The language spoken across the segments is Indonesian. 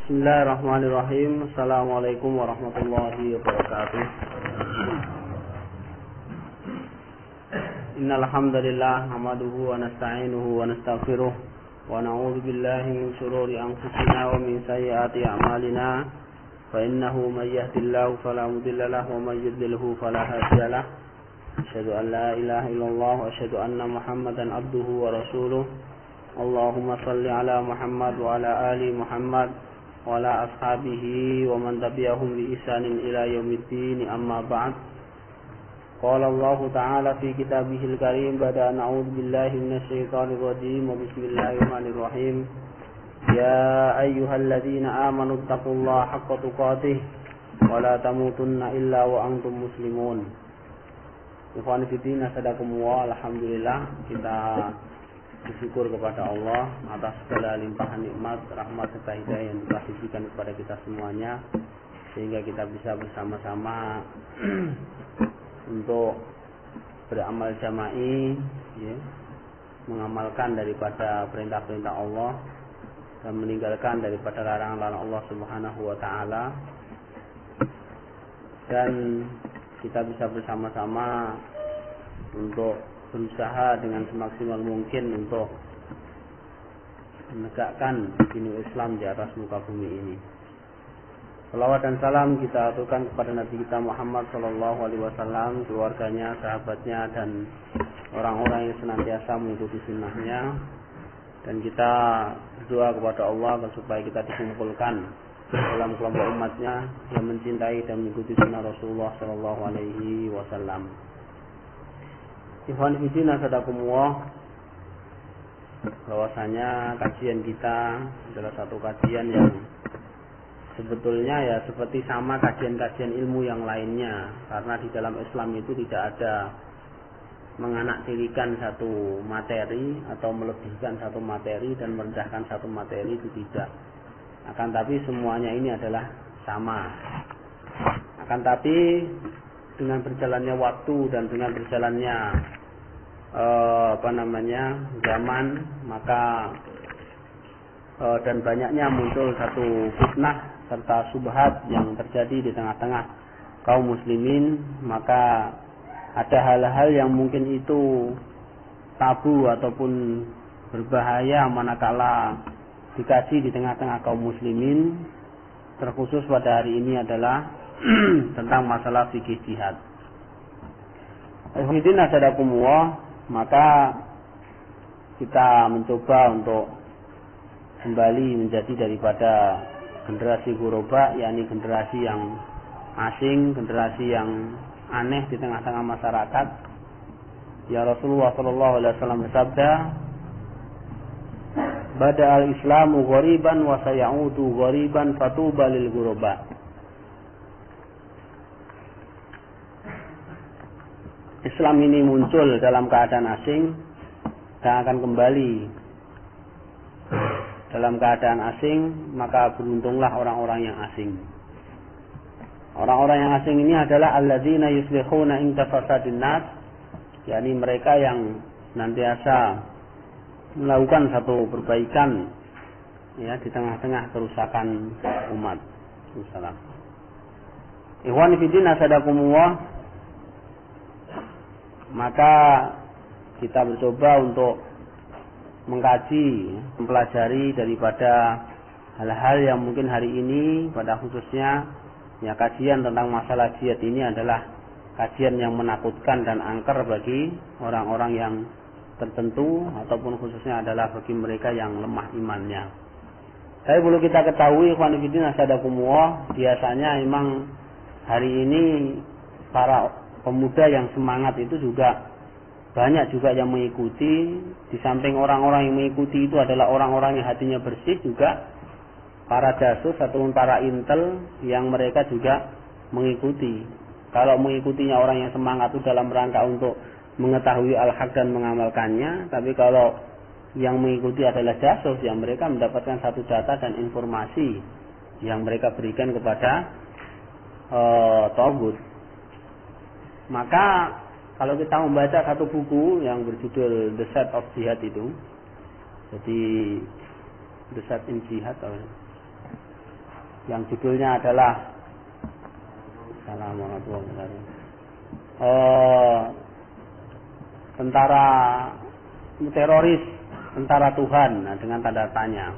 Bismillahirrahmanirrahim. Assalamualaikum warahmatullahi wabarakatuh. Innal hamdalillah nahmaduhu wa nasta'inuhu wa nastaghfiruh wa na'udzu billahi min shururi anfusina wa min sayyiati a'malina. Fa innahu may yahdihillahu fala mudilla lahu wa may yudlilhu fala hadiya lahu. Asyhadu an la ilaha illallah wa asyhadu anna Muhammadan abduhu wa rasuluh. Allahumma shalli ala Muhammad wa ala ali Muhammad wa ala ashabihi wa man tabi'ahum bi ihsanin ila yaumiddin, amma ba'd. Qala Allah ta'ala fi kitabihil karim ba'da a'udzu billahi minasy syaithanir rajim wa bismillahirrahmanirrahim. Ya ayyuhalladzina amanu taqullaha haqqa tuqatih wa la tamutunna illa wa antum muslimun. Ikhwan fillah, sadakumullah. Alhamdulillah, kita bersyukur kepada Allah atas segala limpahan nikmat, rahmat serta hidayah yang telah diberikan kepada kita semuanya, sehingga kita bisa bersama-sama untuk beramal jama'i, ya, mengamalkan daripada perintah-perintah Allah dan meninggalkan daripada larangan-larangan Allah Subhanahu wa taala, dan kita bisa bersama-sama untuk berusaha dengan semaksimal mungkin untuk menegakkan dinul Islam di atas muka bumi ini. Salawat dan salam kita aturkan kepada Nabi kita Muhammad SAW, keluarganya, sahabatnya, dan orang-orang yang senantiasa mengikuti sunnahnya. Dan kita berdoa kepada Allah supaya kita dikumpulkan dalam kelompok umatnya yang mencintai dan mengikuti sunnah Rasulullah SAW. Ikhwan fillah, sadakumullah, bahwasanya kajian kita adalah satu kajian yang sebetulnya ya seperti sama kajian-kajian ilmu yang lainnya, karena di dalam Islam itu tidak ada menganaktirikan satu materi atau melebihkan satu materi dan merendahkan satu materi, itu tidak. Akan tapi semuanya ini adalah sama. Akan tapi dengan berjalannya waktu dan dengan berjalannya zaman, maka dan banyaknya muncul satu fitnah serta subhat yang terjadi di tengah-tengah kaum muslimin, maka ada hal-hal yang mungkin itu tabu ataupun berbahaya manakala dikaji di tengah-tengah kaum muslimin. Terkhusus pada hari ini adalah tentang masalah fikih jihad. Alhamdulillah, sadakumullah, maka kita mencoba untuk kembali menjadi daripada generasi ghuraba, yakni generasi yang asing, generasi yang aneh di tengah-tengah masyarakat. Ya Rasulullah SAW bersabda, "Bada al-Islamu ghariban wa sayaudu ghariban fatuba lil ghuraba." Islam ini muncul dalam keadaan asing dan akan kembali dalam keadaan asing, maka beruntunglah orang-orang yang asing. Orang-orang yang asing ini adalah alladzina yuslihuna inda fasadin nas, yakni mereka yang nantiasa melakukan satu perbaikan, ya, di tengah-tengah kerusakan umat. Wassalam. Ikhwan fillah, sadakumullah, maka kita mencoba untuk mengkaji, mempelajari daripada hal-hal yang mungkin hari ini pada khususnya, ya, kajian tentang masalah jihad ini adalah kajian yang menakutkan dan angker bagi orang-orang yang tertentu, ataupun khususnya adalah bagi mereka yang lemah imannya. Tapi perlu kita ketahui, ikhwan fillah, sadakumullah, biasanya memang hari ini para pemuda yang semangat itu juga banyak juga yang mengikuti. Di samping orang-orang yang mengikuti itu adalah orang-orang yang hatinya bersih, juga para jasus ataupun para intel yang mereka juga mengikuti. Kalau mengikutinya orang yang semangat itu dalam rangka untuk mengetahui al-haq dan mengamalkannya, tapi kalau yang mengikuti adalah jasus, yang mereka mendapatkan satu data dan informasi yang mereka berikan kepada taghut. Maka kalau kita membaca satu buku yang berjudul The Set of Jihad itu, jadi The Set in Jihad, yang judulnya adalah Assalamualaikum tentara teroris, tentara Tuhan, nah, dengan tanda tanya.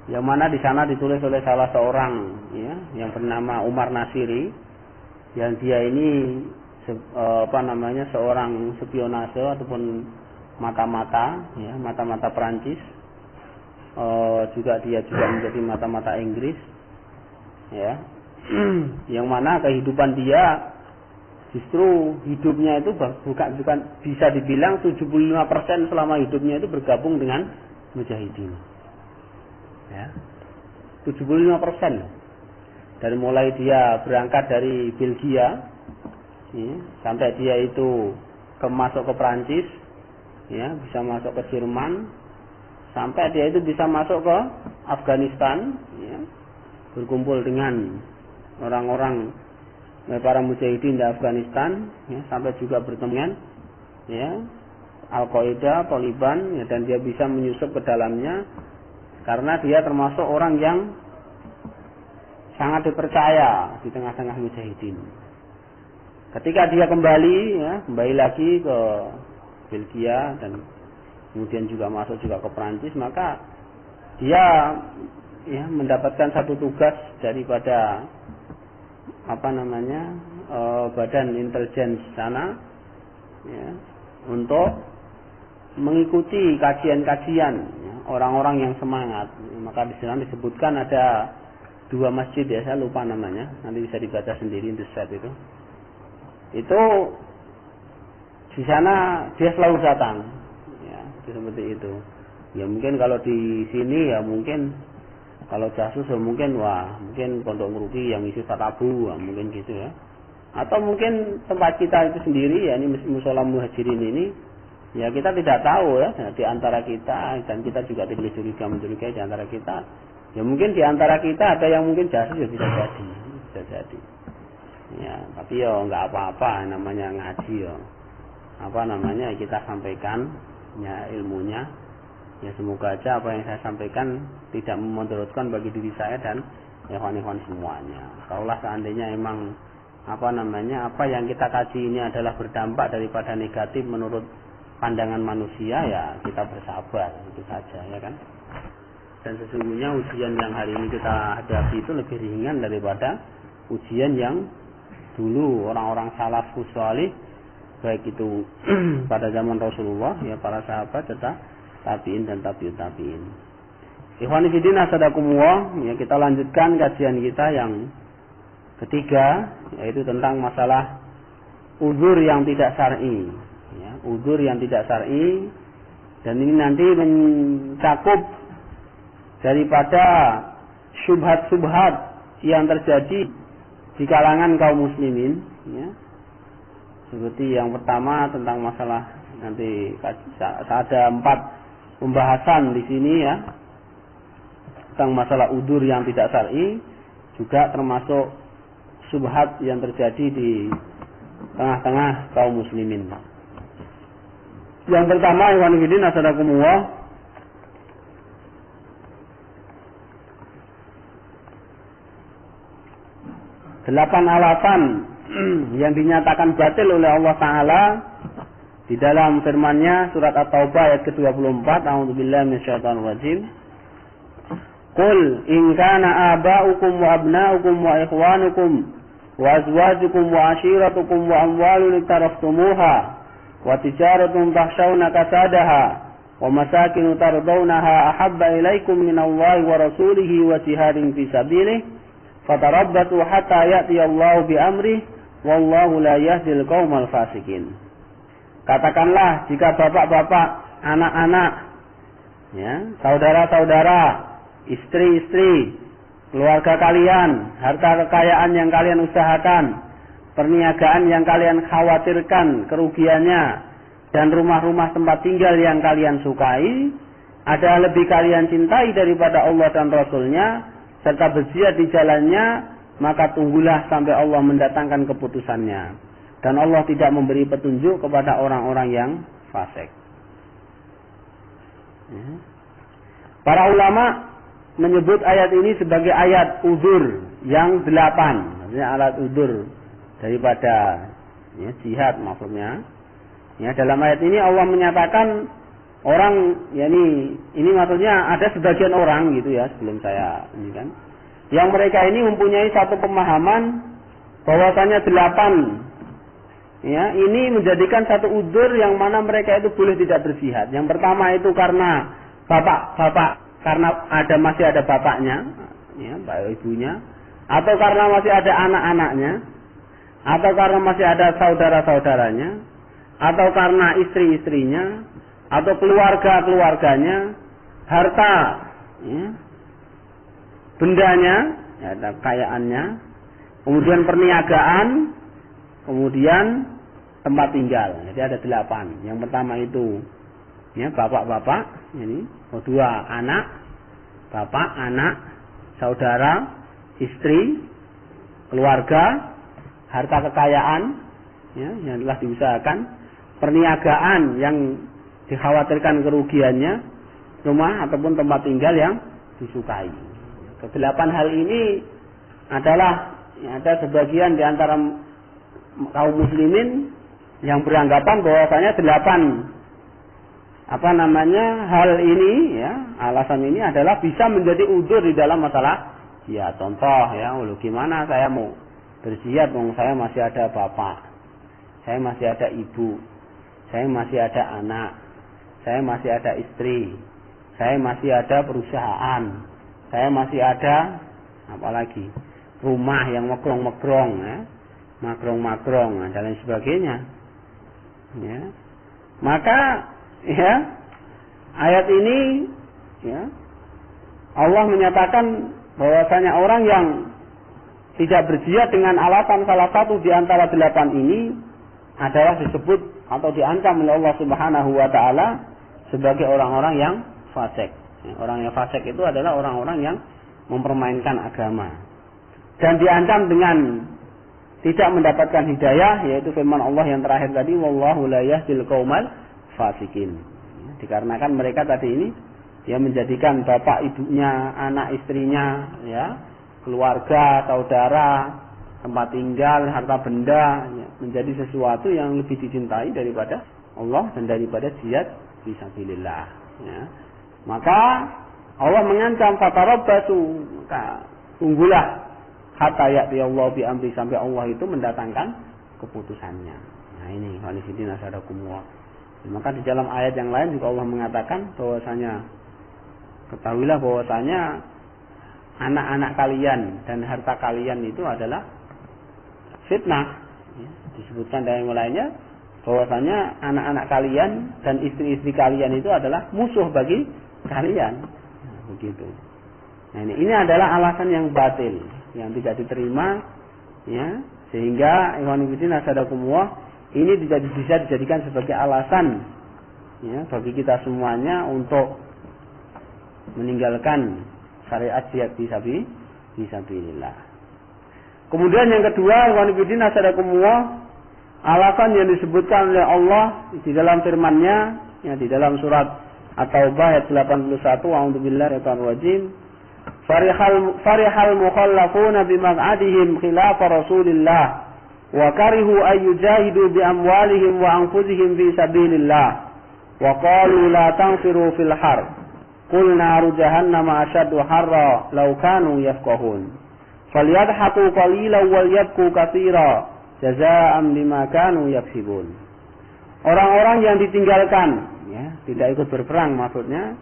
Yang mana di sana ditulis oleh salah seorang ya, yang bernama Umar Nasiri, yang dia ini seorang spionase ataupun mata-mata ya, mata-mata Perancis. Juga dia juga menjadi mata-mata Inggris ya. Yang mana kehidupan dia justru hidupnya itu bukan bisa dibilang 75% selama hidupnya itu bergabung dengan mujahidin ya. 75%. Dari mulai dia berangkat dari Belgia ya, sampai dia itu masuk ke Perancis ya, bisa masuk ke Jerman, sampai dia itu bisa masuk ke Afghanistan ya, berkumpul dengan orang-orang para mujahidin di Afghanistan ya, sampai juga bertemu dengan ya, Al-Qaeda, Taliban ya, dan dia bisa menyusup ke dalamnya karena dia termasuk orang yang sangat dipercaya di tengah-tengah mujahidin. Ketika dia kembali lagi ke Belgia dan kemudian juga masuk juga ke Perancis, maka dia ya mendapatkan satu tugas daripada badan intelijen sana ya, untuk mengikuti kajian-kajian ya, orang-orang yang semangat. Maka di sana disebutkan ada 2 masjid ya, saya lupa namanya, nanti bisa dibaca sendiri di set itu. Itu di sana dia selalu datang. Seperti itu. Ya mungkin kalau di sini ya mungkin kalau jasus ya mungkin mungkin pondok ngeruki yang isi Fatabu mungkin gitu ya. Atau mungkin tempat kita itu sendiri ya, ini Mushola Muhajirin ini ya, kita tidak tahu ya, di antara kita, dan kita juga tidak mencurigai di antara kita. Ya mungkin di antara kita ada yang mungkin jasus ya, bisa jadi. Ya, tapi ya enggak apa-apa, namanya ngaji ya. Kita sampaikan ya ilmunya ya, semoga aja apa yang saya sampaikan tidak memudaratkan bagi diri saya dan ikhwan-ikhwan semuanya. Kalaulah seandainya emang apa yang kita kaji ini adalah berdampak daripada negatif menurut pandangan manusia, ya kita bersabar, itu saja ya kan. Dan sesungguhnya ujian yang hari ini kita hadapi itu lebih ringan daripada ujian yang dulu orang-orang salafus salih, baik itu pada zaman Rasulullah ya, para sahabat serta tabi'in dan tabi'ut tabi'in. Ikhwani fillah asadakumullah, ya kita lanjutkan kajian kita yang ketiga, yaitu tentang masalah uzur yang tidak syar'i ya, uzur yang tidak syar'i, dan ini nanti mencakup daripada syubhat-syubhat yang terjadi di kalangan kaum muslimin ya. Seperti yang pertama tentang masalah, nanti ada 4 pembahasan di sini ya, tentang masalah udzur yang tidak syar'i, juga termasuk syubhat yang terjadi di tengah-tengah kaum muslimin. Yang pertama, ikhwan fillah asadakumullah, delapan alasan yang dinyatakan batil oleh Allah Ta'ala di dalam firman-Nya surat At-Taubah ayat ke-24. A'udzubillahi minasyaitonirrajim. Qul in kana aba'ukum wa abna'ukum wa ikhwanukum wa azwajukum wa ashiratukum wa amwalun iktaraftumuha wa tijaratun takhshawna kasadaha wa masakin tardawnaha ahabba ilaikum minallahi wa rasulihi wa jihadin fi sabilihi fatarabbatu hatta ya'tiyallahu bi amrihi wallahu la yahdil qaumal fasikin. Katakanlah, jika bapak-bapak, anak-anak ya, saudara-saudara, istri-istri, keluarga kalian, harta kekayaan yang kalian usahakan, perniagaan yang kalian khawatirkan kerugiannya, dan rumah-rumah tempat tinggal yang kalian sukai, ada lebih kalian cintai daripada Allah dan Rasul-Nya, serta berjihad di jalannya, maka tunggulah sampai Allah mendatangkan keputusannya. Dan Allah tidak memberi petunjuk kepada orang-orang yang fasik. Para ulama menyebut ayat ini sebagai ayat udzur yang 8. Maksudnya alat udzur daripada jihad maksudnya. Ya, dalam ayat ini Allah menyatakan orang, yakni ini maksudnya ada sebagian orang gitu ya, sebelum saya ini kan, yang mereka ini mempunyai satu pemahaman bahwasanya 8, ya, ini menjadikan satu udzur yang mana mereka itu boleh tidak berjihad. Yang pertama itu karena bapak, karena masih ada bapaknya, ya, bapak ibunya, atau karena masih ada anak-anaknya, atau karena masih ada saudara-saudaranya, atau karena istri-istrinya, atau keluarga-keluarganya, harta, ya, bendanya, ya, kekayaannya, kemudian perniagaan, kemudian tempat tinggal. Jadi ada 8. Yang pertama itu, ya, bapak-bapak, ini, kedua anak, bapak, anak, saudara, istri, keluarga, harta kekayaan, ya, yang telah diusahakan, perniagaan yang dikhawatirkan kerugiannya, rumah ataupun tempat tinggal yang disukai. Ke-8 hal ini adalah, ya, ada sebagian di antara kaum muslimin yang beranggapan bahwasanya 8 hal ini, ya, alasan ini adalah bisa menjadi udzur di dalam masalah jihad. Contoh, ya, gimana saya mau berjihad, saya masih ada bapak, saya masih ada ibu, saya masih ada anak, saya masih ada istri, saya masih ada perusahaan, saya masih ada apalagi rumah yang megrong-megrong, ya, magrong-magrong, dan lain sebagainya. Ya. Maka, ya, ayat ini, ya, Allah menyatakan bahwasanya orang yang tidak berjihad dengan alasan salah satu di antara 8 ini adalah disebut atau diancam oleh Allah Subhanahu wa taala sebagai orang-orang yang fasik. Orang yang fasik itu adalah orang-orang yang mempermainkan agama. Dan diancam dengan tidak mendapatkan hidayah, yaitu firman Allah yang terakhir tadi, wallahu la yahdil qaumal fasikin. Dikarenakan mereka tadi ini, ya, menjadikan bapak ibunya, anak istrinya, ya, keluarga, saudara, tempat tinggal, harta benda, ya, menjadi sesuatu yang lebih dicintai daripada Allah dan daripada jihad fisabilillah. Ya. Maka Allah mengancam fatarabbasu, maka tunggulah hatta ya'ti Allah bi amri, sampai Allah itu mendatangkan keputusannya. Nah ini wanifidin asadakumullah. Maka di dalam ayat yang lain juga Allah mengatakan bahwasanya ketahuilah bahwasanya anak-anak kalian dan harta kalian itu adalah fitnah. Ya, disebutkan dari yang lainnya bahwasanya anak-anak kalian dan istri-istri kalian itu adalah musuh bagi kalian. Nah, begitu. Nah ini adalah alasan yang batil, yang tidak diterima, ya, sehingga ikhwan fillah asadakumullah, ini bisa dijadikan sebagai alasan, ya, bagi kita semuanya untuk meninggalkan syariat jihad fisabilillah. Kemudian yang kedua, ikhwan fillah asadakumullah, alasan yang disebutkan oleh Allah di dalam firman-Nya, ya, di dalam surat At-Taubah ayat 81, a'udzubillahi minasyaitonir rajim. Farihal mukhallafuna bimaq'adihim khilafa Rasulillah wa karihu ay yujahidu bi amwalihim wa anfusihim fi sabilillah wa qalu la tanfiru fil har qul naru jahannama ashaddu harra law kanu yafqahun falyadhaku qalilan wal yabku katsira jazaa'an bima kanu yaksibun. Orang-orang yang ditinggalkan, ya, tidak ikut berperang maksudnya,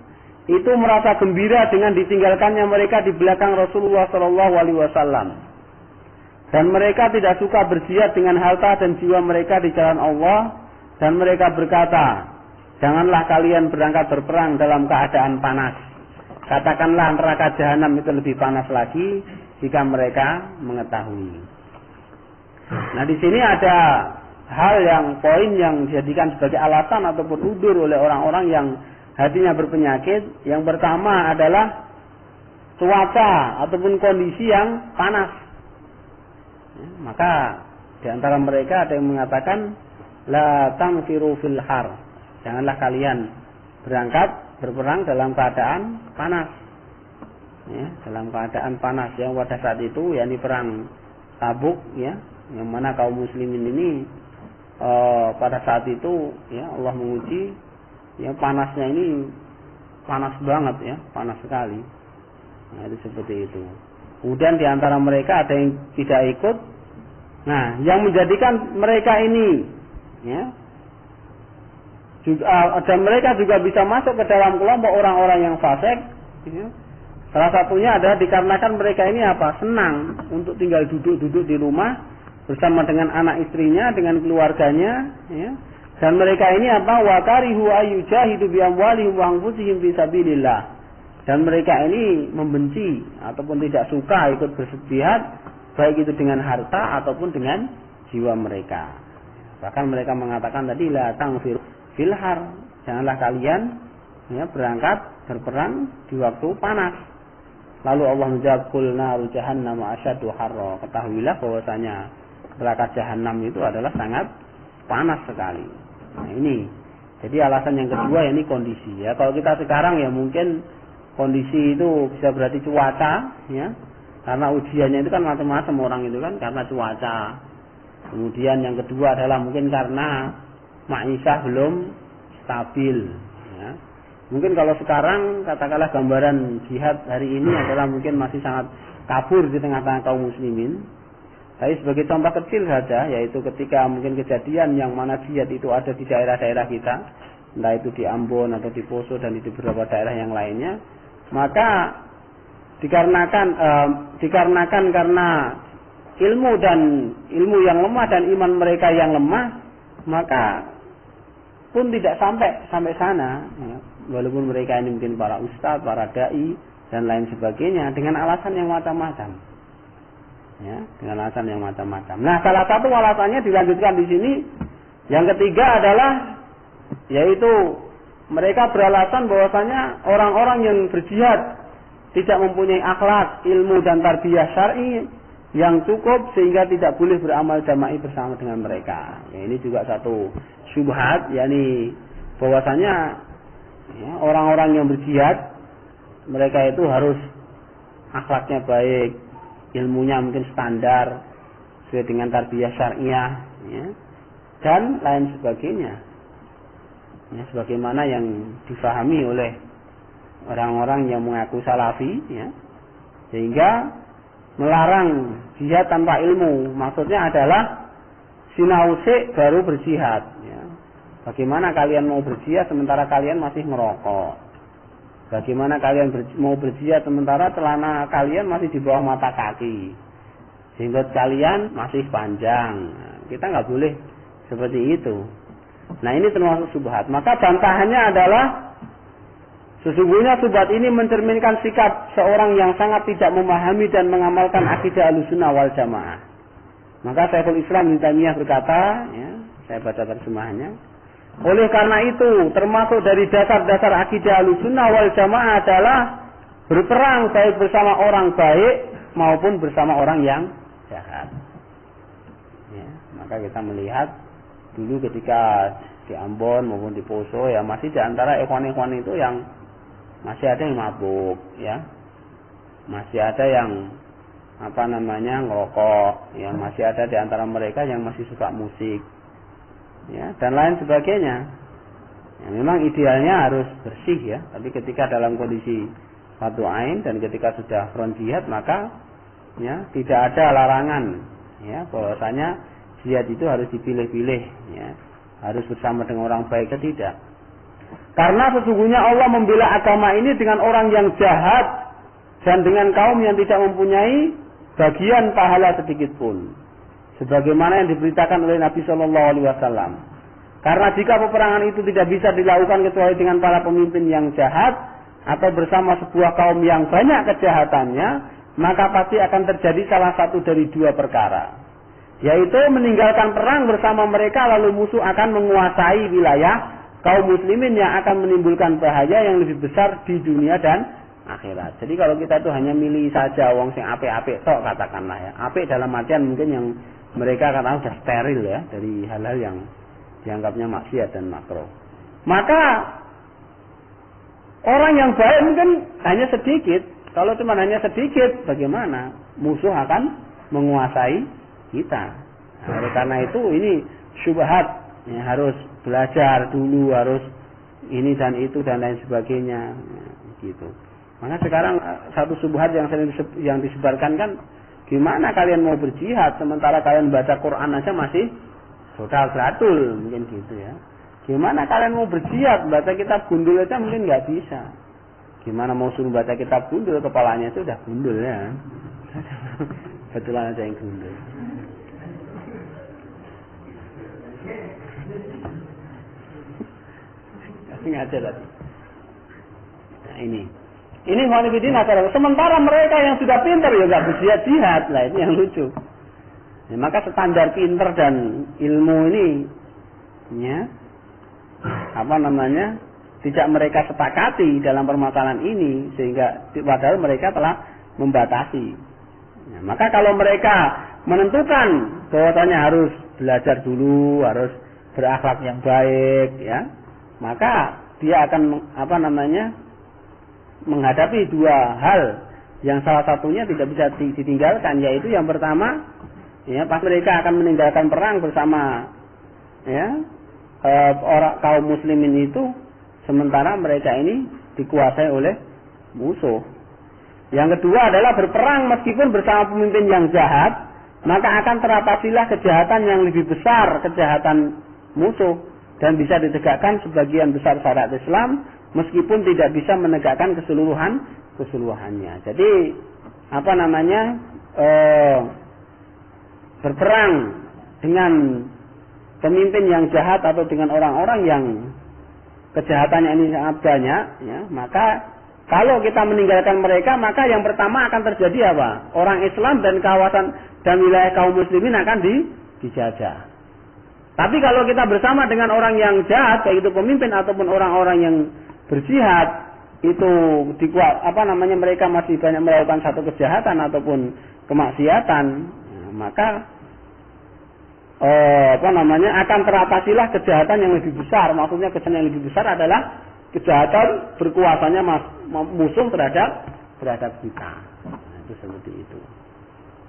itu merasa gembira dengan ditinggalkannya mereka di belakang Rasulullah SAW. Dan mereka tidak suka berjihad dengan harta dan jiwa mereka di jalan Allah. Dan mereka berkata, janganlah kalian berangkat berperang dalam keadaan panas. Katakanlah neraka jahanam itu lebih panas lagi jika mereka mengetahui. Nah di sini ada poin yang dijadikan sebagai alasan ataupun udzur oleh orang-orang yang hatinya berpenyakit. Yang pertama adalah cuaca ataupun kondisi yang panas. Ya, maka di antara mereka ada yang mengatakan la tanfiru fil har, janganlah kalian berangkat berperang dalam keadaan panas. ya, dalam keadaan panas yang pada saat itu yakni perang Tabuk ya, yang mana kaum muslimin ini pada saat itu ya Allah menguji ya panasnya ini panas banget ya, panas sekali. Nah, itu seperti itu. Kemudian di antara mereka ada yang tidak ikut. Nah, yang menjadikan mereka ini ya juga, dan mereka juga bisa masuk ke dalam kelompok orang-orang yang fasik ya. Salah satunya adalah dikarenakan mereka ini apa? Senang untuk tinggal duduk-duduk di rumah bersama dengan anak istrinya, dengan keluarganya ya. Dan mereka ini apa? Wa karihu ayyujahidu bi amwalihim wa anfusihim fi sabilillah. Dan mereka ini membenci ataupun tidak suka ikut berjihad, baik itu dengan harta ataupun dengan jiwa mereka. Bahkan mereka mengatakan tadi la tangfir fil har, janganlah kalian ya berangkat berperang di waktu panas. Lalu Allah menjawab kul naru jahannam asyaddu harra. Ketahuilah bahwasanya neraka jahanam itu adalah sangat panas sekali. Nah, ini. Jadi alasan yang kedua ya ini kondisi ya. Kalau kita sekarang ya mungkin kondisi itu bisa berarti cuaca ya. Karena ujiannya itu kan macam-macam orang itu kan karena cuaca. Kemudian yang kedua adalah mungkin karena ma'isyah belum stabil ya. Mungkin kalau sekarang katakanlah gambaran jihad hari ini adalah mungkin masih sangat kabur di tengah-tengah kaum muslimin. Tapi sebagai contoh kecil saja, yaitu ketika mungkin kejadian yang mana jihad itu ada di daerah-daerah kita, entah itu di Ambon atau di Poso dan di beberapa daerah yang lainnya, maka dikarenakan karena ilmu yang lemah dan iman mereka yang lemah, maka pun tidak sampai sana ya. Walaupun mereka ini mungkin para ustadz, para dai dan lain sebagainya dengan alasan yang macam-macam ya, dengan alasan yang macam-macam. Nah, salah satu alasannya dilanjutkan di sini. Yang ketiga adalah yaitu mereka beralasan bahwasanya orang-orang yang berjihad tidak mempunyai akhlak, ilmu dan tarbiyah syar'i yang cukup sehingga tidak boleh beramal jama'i bersama dengan mereka. Ya, ini juga satu syubhat, yakni bahwasanya ya, orang-orang yang berjihad mereka itu harus akhlaknya baik, ilmunya mungkin standar sesuai dengan tarbiyah syariah ya, dan lain sebagainya ya, sebagaimana yang difahami oleh orang-orang yang mengaku salafi ya, sehingga melarang jihad tanpa ilmu maksudnya adalah sinausik baru berjihad ya. Bagaimana kalian mau berjihad sementara kalian masih merokok? Bagaimana kalian mau berjihad sementara celana kalian masih di bawah mata kaki? Sehingga kalian masih panjang. Nah, kita nggak boleh seperti itu. Nah, ini termasuk subhat. Maka bantahannya adalah sesungguhnya subhat ini mencerminkan sikap seorang yang sangat tidak memahami dan mengamalkan akidah Ahlussunnah wal Jamaah. Maka Syekhul Islam Ibnu Taimiyah berkata, ya, saya baca terjemahannya. Oleh karena itu, termasuk dari dasar-dasar akidah Ahlussunnah wal Jamaah adalah berperang baik bersama orang baik maupun bersama orang yang jahat. Ya, maka kita melihat dulu ketika di Ambon maupun di Poso ya masih di antara ikhwan-ikhwan itu yang masih ada yang mabuk ya. Masih ada yang ngerokok, ya masih ada di antara mereka yang masih suka musik. Ya, dan lain sebagainya. Ya, memang idealnya harus bersih ya, tapi ketika dalam kondisi fardu ain dan ketika sudah front jihad maka ya tidak ada larangan ya bahwasanya jihad itu harus dipilih-pilih ya, harus bersama dengan orang baik atau tidak. Karena sesungguhnya Allah membela agama ini dengan orang yang jahat dan dengan kaum yang tidak mempunyai bagian pahala sedikit pun. Sebagaimana yang diberitakan oleh Nabi Shallallahu Alaihi Wasallam. Karena jika peperangan itu tidak bisa dilakukan kecuali dengan para pemimpin yang jahat atau bersama sebuah kaum yang banyak kejahatannya, maka pasti akan terjadi salah satu dari dua perkara, yaitu meninggalkan perang bersama mereka lalu musuh akan menguasai wilayah kaum muslimin yang akan menimbulkan bahaya yang lebih besar di dunia dan akhirat. Jadi kalau kita tuh hanya milih saja wong sing apik-apik tok katakanlah ya. Apik dalam artian mungkin yang mereka katakan sudah steril ya dari hal-hal yang dianggapnya maksiat dan makruh. Maka orang yang baik mungkin hanya sedikit Kalau cuma hanya sedikit, bagaimana? Musuh akan menguasai kita. Nah, oleh karena itu ini syubhat, ya, harus belajar dulu, harus ini dan itu dan lain sebagainya, ya, gitu. Maka sekarang satu syubhat yang disebarkan kan, gimana kalian mau berjihad sementara kalian baca Quran aja masih total gratul, mungkin gitu ya. Gimana kalian mau berjihad baca kitab gundul aja mungkin nggak bisa. Gimana mau suruh baca kitab gundul, kepalanya itu udah gundul ya. Betulan aja yang gundul. Ngajar tadi. Nah ini khalifidin acara. Sementara mereka yang sudah pintar ya nggak berjihad lah, itu yang lucu. Ya, maka standar pintar dan ilmu ini, ya, tidak mereka sepakati dalam permasalahan ini, sehingga padahal mereka telah membatasi. Ya, maka kalau mereka menentukan bahwasanya harus belajar dulu, harus berakhlak yang baik, ya, maka dia akan menghadapi dua hal yang salah satunya tidak bisa ditinggalkan, yaitu yang pertama, ya, pas mereka akan meninggalkan perang bersama, ya, orang kaum muslimin itu, sementara mereka ini dikuasai oleh musuh. Yang kedua adalah berperang meskipun bersama pemimpin yang jahat, maka akan teratasilah kejahatan yang lebih besar, kejahatan musuh, dan bisa ditegakkan sebagian besar syariat Islam meskipun tidak bisa menegakkan keseluruhannya. Jadi berperang dengan pemimpin yang jahat atau dengan orang-orang yang kejahatannya ini sangat banyak, ya, maka kalau kita meninggalkan mereka, maka yang pertama akan terjadi apa? Orang Islam dan kawasan dan wilayah kaum muslimin akan dijajah. Tapi kalau kita bersama dengan orang yang jahat, baik itu pemimpin ataupun orang-orang yang berjihad, itu mereka masih banyak melakukan satu kejahatan ataupun kemaksiatan, maka akan teratasilah kejahatan yang lebih besar. Maksudnya kejahatan yang lebih besar adalah kejahatan berkuasanya musuh terhadap kita. Nah, itu seperti itu.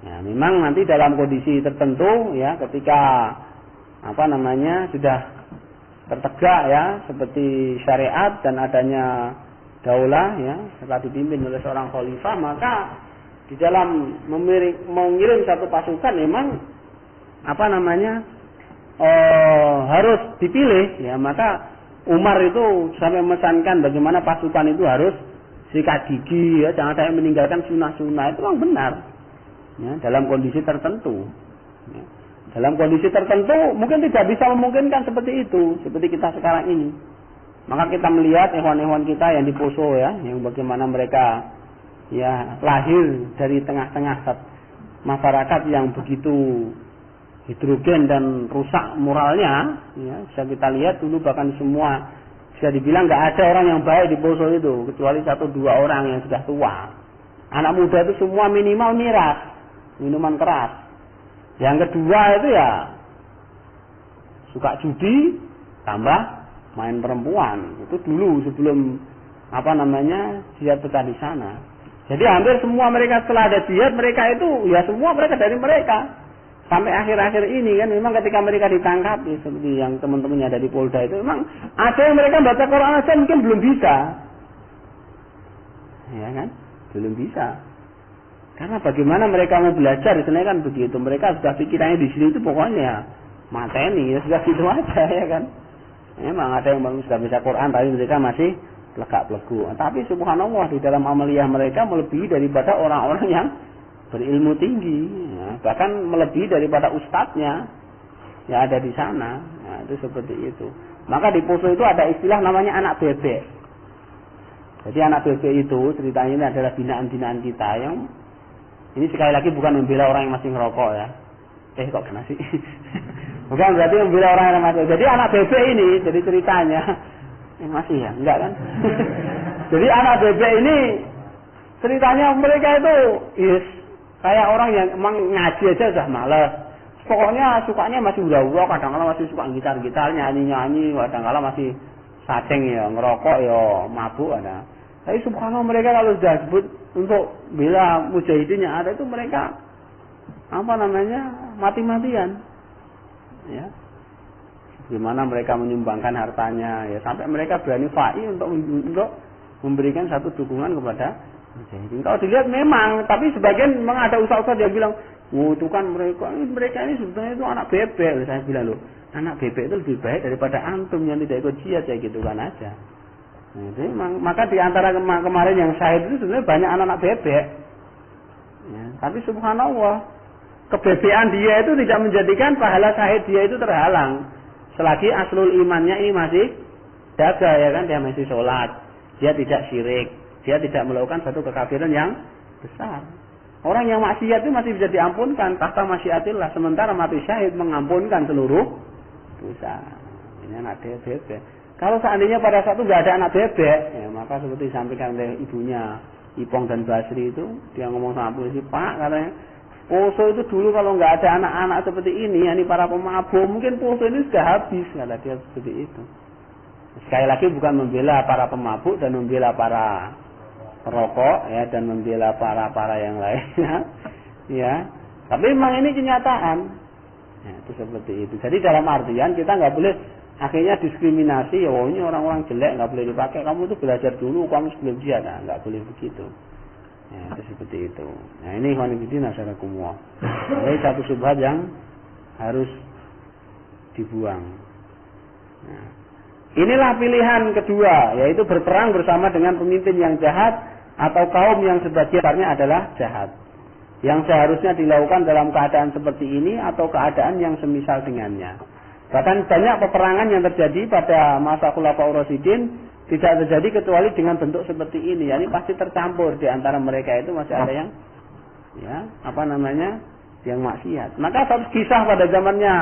Ya, memang nanti dalam kondisi tertentu, ya, ketika sudah tertegak, ya, seperti syariat dan adanya daulah, ya, setelah dipimpin oleh seorang khalifah, maka di dalam mengirim satu pasukan memang harus dipilih, ya. Maka Umar itu sampai memesankan bagaimana pasukan itu harus sikat gigi, ya, jangan sampai meninggalkan sunnah-sunnah. Itu memang benar, ya, dalam kondisi tertentu, ya. Dalam kondisi tertentu mungkin tidak bisa memungkinkan seperti itu, seperti kita sekarang ini. Maka kita melihat ikhwan-ikhwan kita yang di Poso, ya, yang bagaimana mereka, ya, lahir dari tengah-tengah masyarakat yang begitu hidrogen dan rusak moralnya, ya, bisa kita lihat dulu bahkan semua bisa dibilang nggak ada orang yang baik di Poso itu kecuali 1-2 orang yang sudah tua. Anak muda itu semua minimal miras, minuman keras. Yang kedua itu ya suka judi tambah main perempuan. Itu dulu sebelum jihad besar di sana. Jadi hampir semua mereka setelah ada jihad, mereka itu ya semua mereka dari mereka. Sampai akhir-akhir ini kan memang ketika mereka ditangkap, ya, seperti yang teman-temannya ada di Polda itu, memang ada yang mereka baca Quran aja mungkin belum bisa. Ya kan? Belum bisa. Karena bagaimana mereka mau belajar, istilahnya kan begitu. Mereka sudah pikirannya di sini itu pokoknya mateni, ya sudah gitu aja, ya kan. Memang ada yang sudah bisa Quran, tapi mereka masih legak-legu. Tapi subhanallah di dalam amaliyah mereka melebihi daripada orang-orang yang berilmu tinggi, ya, bahkan melebihi daripada ustadznya yang ada di sana. Nah, itu seperti itu. Maka di Poso itu ada istilah namanya anak bebek. Jadi anak bebek itu ceritanya ini adalah binaan-binaan kita yang ini sekali lagi bukan membela orang yang masih ngerokok, ya. Kok kena sih? Bukan berarti membela orang yang masih. Jadi anak bebek ini, jadi ceritanya masih ya, enggak kan? Jadi anak bebek ini ceritanya mereka itu kayak orang yang emang ngaji aja udah males. Pokoknya sukanya masih ulah-ulah, kadang-kadang masih suka gitar-gitar, nyanyi-nyanyi, kadang-kadang masih saceng ya, ngerokok ya, mabuk ada. Tapi subhanallah mereka kalau sudah sebut untuk bela mujahidin yang ada itu mereka mati-matian. Ya. Gimana mereka menyumbangkan hartanya ya sampai mereka berani fa'i untuk memberikan satu dukungan kepada mujahidin. Kalau dilihat memang, tapi sebagian memang ada ustaz-ustaz yang bilang, "Oh, itu kan mereka ini sebetulnya itu anak bebek." Saya bilang, "Loh, anak bebek itu lebih baik daripada antum yang tidak ikut jihad," saya gitu kan aja. Nah, jadi, maka di antara kemarin yang syahid itu sebenarnya banyak anak-anak bebek. Ya, tapi subhanallah, kebebekan dia itu tidak menjadikan pahala syahid dia itu terhalang. Selagi aslul imannya ini masih jaga, ya kan, dia masih sholat, dia tidak syirik, dia tidak melakukan satu kekafiran yang besar. Orang yang maksiat itu masih bisa diampunkan tahta masyiatillah, sementara mati syahid mengampunkan seluruh dosa. Ini anak bebek. Kalau seandainya pada saat itu nggak ada anak bebek, ya, maka seperti disampaikan oleh ibunya Ipong dan Basri itu, dia ngomong sama polisi, "Pak," katanya, "Poso itu dulu kalau nggak ada anak-anak seperti ini, ini para pemabuk, mungkin Poso ini sudah habis," kata dia seperti itu. Sekali lagi bukan membela para pemabuk dan membela para perokok, ya, dan membela para yang lainnya, ya. Tapi memang ini kenyataan, ya, itu seperti itu. Jadi dalam artian kita nggak boleh akhirnya diskriminasi, oh ini orang-orang jelek nggak boleh dipakai, kamu tuh belajar dulu, kamu sebelum jihad, nah, nggak boleh begitu. Ya, itu seperti itu. Nah ini khonifidin asyarakumullah. Jadi satu syubhat yang harus dibuang. Nah, inilah pilihan kedua, yaitu berperang bersama dengan pemimpin yang jahat atau kaum yang sebagiannya adalah jahat. Yang seharusnya dilakukan dalam keadaan seperti ini atau keadaan yang semisal dengannya. Bahkan banyak peperangan yang terjadi pada masa Khulafaur Rasyidin tidak terjadi kecuali dengan bentuk seperti ini. Yani pasti tercampur di antara mereka itu masih ada yang yang maksiat. Maka satu kisah pada zamannya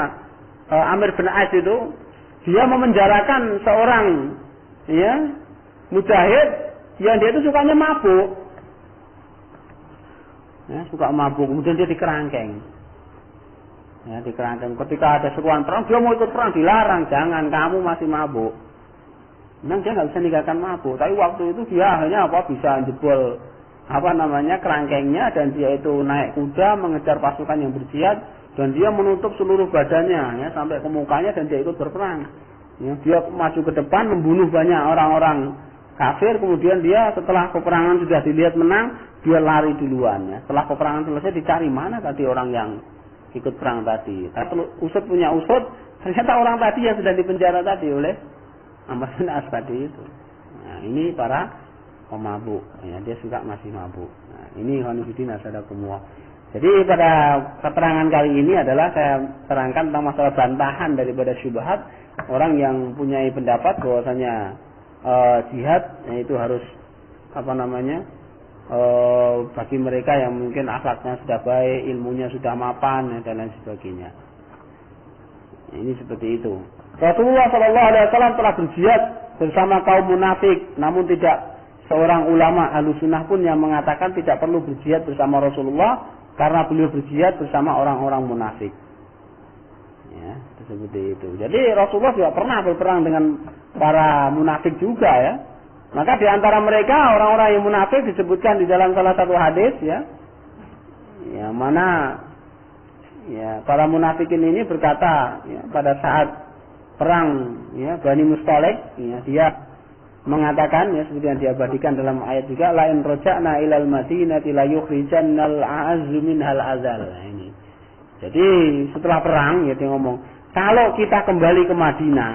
Amir bin As itu, dia memenjarakan seorang mujahid yang dia itu sukanya mabuk. Ya, suka mabuk, kemudian dia dikerangkeng. Ya, dikerangkeng. Ketika ada seruan perang, dia mau ikut perang, dilarang, "Jangan, kamu masih mabuk." Memang dia nggak bisa meninggalkan mabuk, tapi waktu itu dia akhirnya bisa jebol kerangkengnya, dan dia itu naik kuda mengejar pasukan yang berjihad, dan dia menutup seluruh badannya, ya, sampai ke mukanya, dan dia ikut berperang. Ya, dia maju ke depan membunuh banyak orang-orang kafir, kemudian dia setelah peperangan sudah dilihat menang, dia lari duluan. Ya. Setelah peperangan selesai dicari mana tadi orang yang ikut perang tadi. Tapi usut punya usut, ternyata orang tadi yang sudah dipenjara tadi oleh Amr bin As tadi itu. Nah, ini para pemabuk. Ya, dia suka masih mabuk. Nah, ini khonifidin asyarakumullah. Jadi pada keterangan kali ini adalah saya terangkan tentang masalah bantahan daripada syubhat orang yang punya pendapat bahwasanya jihad itu harus bagi mereka yang mungkin akhlaknya sudah baik, ilmunya sudah mapan, dan lain sebagainya. Ini seperti itu. Rasulullah SAW telah berjihad bersama kaum munafik, namun tidak seorang ulama Ahlussunnah pun yang mengatakan tidak perlu berjihad bersama Rasulullah karena beliau berjihad bersama orang-orang munafik. Ya, seperti itu. Jadi Rasulullah juga pernah berperang dengan para munafik juga, ya. Maka di antara mereka orang-orang yang munafik disebutkan di dalam salah satu hadis, ya, yang mana para munafikin ini berkata, ya, pada saat perang, ya, Bani Mustalik, ya, dia mengatakan, ya, seperti yang diabadikan dalam ayat juga, la in raja'na ilal madinati la yukhrijannal a'azzu minhal azal. Nah, ini. Jadi setelah perang, ya, dia ngomong, kalau kita kembali ke Madinah,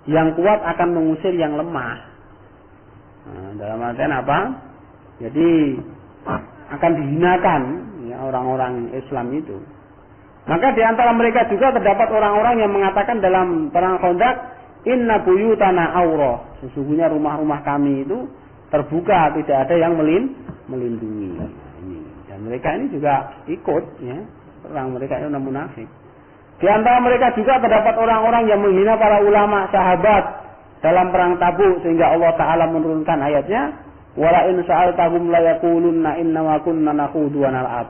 yang kuat akan mengusir yang lemah. Nah, dalam artian apa? Jadi akan dihinakan, ya, orang-orang Islam itu. Maka di antara mereka juga terdapat orang-orang yang mengatakan dalam perang Khandaq, inna buyutana aurah. Sesungguhnya rumah-rumah kami itu terbuka, tidak ada yang melindungi. Nah, ini. Dan mereka ini juga ikut, ya, perang, mereka itu munafik. Di antara mereka juga terdapat orang-orang yang menghina para ulama, sahabat dalam perang Tabuk, sehingga Allah Ta'ala menurunkan ayatnya, wala in sa'altahum la yaqulunna innama kunna nakhudu wa nal'ab.